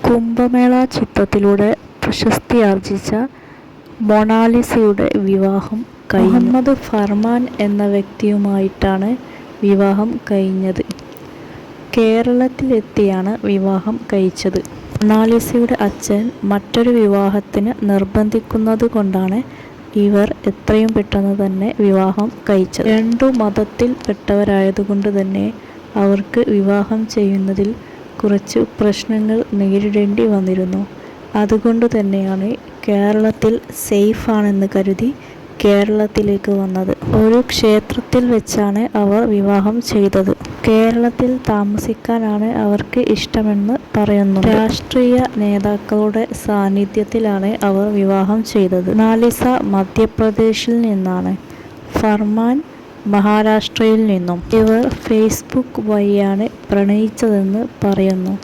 കുംഭമേള ചിത്രത്തിലൂടെ പ്രശസ്തിയാർജിച്ച മൊണാലിസയുടെ വിവാഹം മുഹമ്മദ് ഫർമാൻ എന്ന വ്യക്തിയുമായിട്ടാണ് വിവാഹം കഴിഞ്ഞത്. കേരളത്തിലെത്തിയാണ് വിവാഹം കഴിച്ചത്. മൊണാലിസയുടെ അച്ഛൻ മറ്റൊരു വിവാഹത്തിന് നിർബന്ധിക്കുന്നതുകൊണ്ടാണ് ഇവർ എത്രയും പെട്ടെന്ന് തന്നെ വിവാഹം കഴിച്ചത്. രണ്ടു മതത്തിൽ പെട്ടവരായതുകൊണ്ട് തന്നെ അവർക്ക് വിവാഹം ചെയ്യുന്നതിൽ കുറച്ച് പ്രശ്നങ്ങൾ നേരിടേണ്ടി വന്നിരുന്നു. അതുകൊണ്ട് തന്നെയാണ് കേരളത്തിൽ സേഫാണെന്ന് കരുതി കേരളത്തിലേക്ക് വന്നത്. ഒരു ക്ഷേത്രത്തിൽ വെച്ചാണ് അവർ വിവാഹം ചെയ്തത്. കേരളത്തിൽ താമസിക്കാനാണ് അവർക്ക് ഇഷ്ടമെന്ന് പറയുന്നു. രാഷ്ട്രീയ നേതാക്കളുടെ സാന്നിധ്യത്തിലാണ് അവർ വിവാഹം ചെയ്തത്. മൊണാലിസ മധ്യപ്രദേശിൽ നിന്നാണ്, ഫർമാൻ മഹാരാഷ്ട്രയിൽ നിന്നും. ഇവർ ഫേസ്ബുക്ക് വഴിയാണ് പ്രണയിച്ചതെന്ന് പറയുന്നു.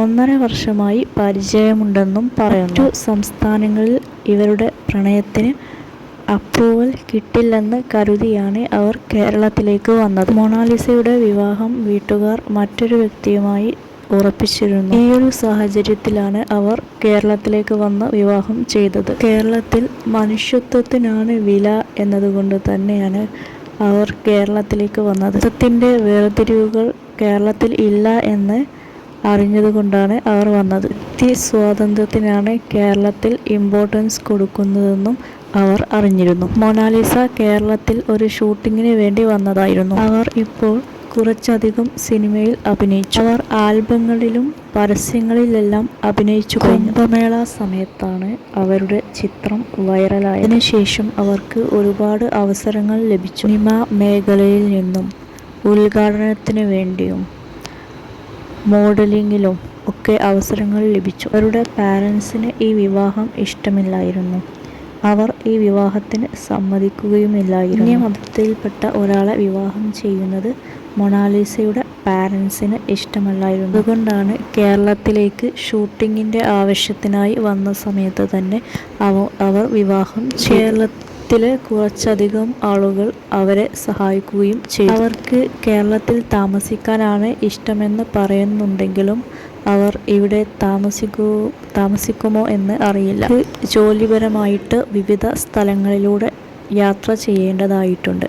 1.5 വർഷമായി പരിചയമുണ്ടെന്നും പറയുന്നു. മറ്റു സംസ്ഥാനങ്ങളിൽ ഇവരുടെ പ്രണയത്തിന് അപ്രൂവൽ കിട്ടില്ലെന്ന് കരുതിയാണ് അവർ കേരളത്തിലേക്ക് വന്നത്. മൊണാലിസയുടെ വിവാഹം വീട്ടുകാർ മറ്റൊരു വ്യക്തിയുമായി ഉറപ്പിച്ചിരുന്നു. ഈയൊരു സാഹചര്യത്തിലാണ് അവർ കേരളത്തിലേക്ക് വന്ന് വിവാഹം ചെയ്തത്. കേരളത്തിൽ മനുഷ്യത്വത്തിനാണ് വില എന്നതുകൊണ്ട് തന്നെയാണ് അവർ കേരളത്തിലേക്ക് വന്നത്. മതത്തിൻ്റെ വേർതിരിവുകൾ കേരളത്തിൽ ഇല്ല എന്ന് അറിഞ്ഞതുകൊണ്ടാണ് അവർ വന്നത്. വ്യക്തി സ്വാതന്ത്ര്യത്തിനാണ് കേരളത്തിൽ ഇമ്പോർട്ടൻസ് കൊടുക്കുന്നതെന്നും അവർ അറിഞ്ഞിരുന്നു. മൊണാലിസ കേരളത്തിൽ ഒരു ഷൂട്ടിങ്ങിന് വേണ്ടി വന്നതായിരുന്നു. അവർ ഇപ്പോൾ കുറച്ചധികം സിനിമയിൽ അഭിനയിച്ചു. അവർ ആൽബങ്ങളിലും പരസ്യങ്ങളിലെല്ലാം അഭിനയിച്ചു കഴിഞ്ഞു. കുംഭമേള സമയത്താണ് അവരുടെ ചിത്രം വൈറലായത്. അതിനുശേഷം അവർക്ക് ഒരുപാട് അവസരങ്ങൾ ലഭിച്ചു. സിനിമാ മേഖലയിൽ നിന്നും ഉദ്ഘാടനത്തിന് വേണ്ടിയും മോഡലിങ്ങിലും ഒക്കെ അവസരങ്ങൾ ലഭിച്ചു. അവരുടെ പാരൻസിന് ഈ വിവാഹം ഇഷ്ടമില്ലായിരുന്നു. അവർ ഈ വിവാഹത്തിന് സമ്മതിക്കുകയുമില്ലായിരുന്നു. അന്യമതത്തിൽപ്പെട്ട ഒരാളെ വിവാഹം ചെയ്യുന്നത് മൊണാലിസയുടെ പാരൻസിന് ഇഷ്ടമല്ലായിരുന്നു. അതുകൊണ്ടാണ് കേരളത്തിലേക്ക് ഷൂട്ടിങ്ങിൻ്റെ ആവശ്യത്തിനായി വന്ന സമയത്ത് തന്നെ അവർ വിവാഹം കേരളത്തിലെ കുറച്ചധികം ആളുകൾ അവരെ സഹായിക്കുകയും ചെയ്തു. അവർക്ക് കേരളത്തിൽ താമസിക്കാനാണ് ഇഷ്ടമെന്ന് പറയുന്നുണ്ടെങ്കിലും അവർ ഇവിടെ താമസിക്കുമോ എന്ന് അറിയില്ല. ജോലിപരമായിട്ട് വിവിധ സ്ഥലങ്ങളിലൂടെ യാത്ര ചെയ്യേണ്ടതായിട്ടുണ്ട്.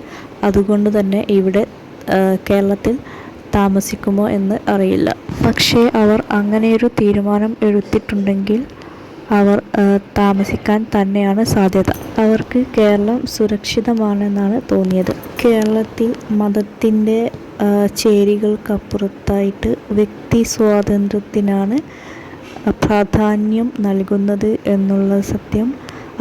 അതുകൊണ്ട് തന്നെ ഇവിടെ കേരളത്തിൽ താമസിക്കുമോ എന്ന് അറിയില്ല. പക്ഷേ അവർ അങ്ങനെയൊരു തീരുമാനം എടുത്തിട്ടുണ്ടെങ്കിൽ അവർ താമസിക്കാൻ തന്നെയാണ് സാധ്യത. അവർക്ക് കേരളം സുരക്ഷിതമാണെന്നാണ് തോന്നിയത്. കേരളത്തിൽ മതത്തിൻ്റെ ചേരികൾക്കപ്പുറത്തായിട്ട് വ്യക്തി സ്വാതന്ത്ര്യത്തിനാണ് പ്രാധാന്യം നൽകുന്നത് എന്നുള്ള സത്യം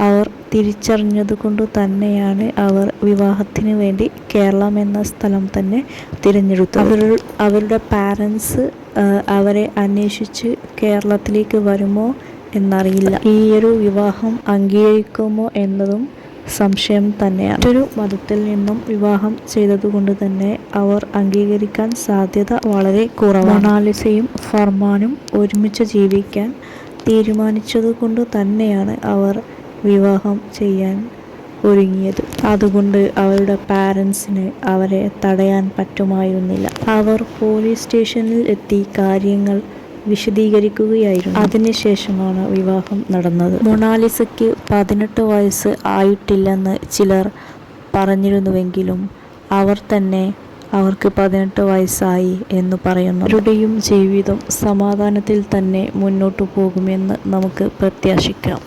അവർ തിരിച്ചറിഞ്ഞതുകൊണ്ട് തന്നെയാണ് അവർ വിവാഹത്തിന് വേണ്ടി കേരളം എന്ന സ്ഥലം തന്നെ തിരഞ്ഞെടുത്തത്. അവരുടെ പാരൻസ് അവരെ അന്വേഷിച്ച് കേരളത്തിലേക്ക് വരുമോ എന്നറിയില്ല. ഈയൊരു വിവാഹം അംഗീകരിക്കുമോ എന്നതും സംശയം തന്നെയാണ്. മറ്റൊരു മതത്തിൽ നിന്നും വിവാഹം ചെയ്തതുകൊണ്ട് തന്നെ അവർ അംഗീകരിക്കാൻ സാധ്യത വളരെ കുറവാണ്. മൊണാലിസയും ഫർമാനും ഒരുമിച്ച് ജീവിക്കാൻ തീരുമാനിച്ചതുകൊണ്ട് തന്നെയാണ് അവർ വിവാഹം ചെയ്യാൻ ഒരുങ്ങിയത്. അതുകൊണ്ട് അവരുടെ പാരൻസിന് അവരെ തടയാൻ പറ്റുമായിരുന്നില്ല. അവർ പോലീസ് സ്റ്റേഷനിൽ എത്തി കാര്യങ്ങൾ വിശദീകരിക്കുകയായിരുന്നു. അതിനുശേഷമാണ് വിവാഹം നടന്നത്. മൊണാലിസയ്ക്ക് 18 വയസ്സ് ആയിട്ടില്ലെന്ന് ചിലർ പറഞ്ഞിരുന്നുവെങ്കിലും അവർ തന്നെ അവർക്ക് 18 വയസ്സായി എന്ന് പറയുന്നു. അവരുടെയും ജീവിതം സമാധാനത്തിൽ തന്നെ മുന്നോട്ടു പോകുമെന്ന് നമുക്ക് പ്രത്യാശിക്കാം.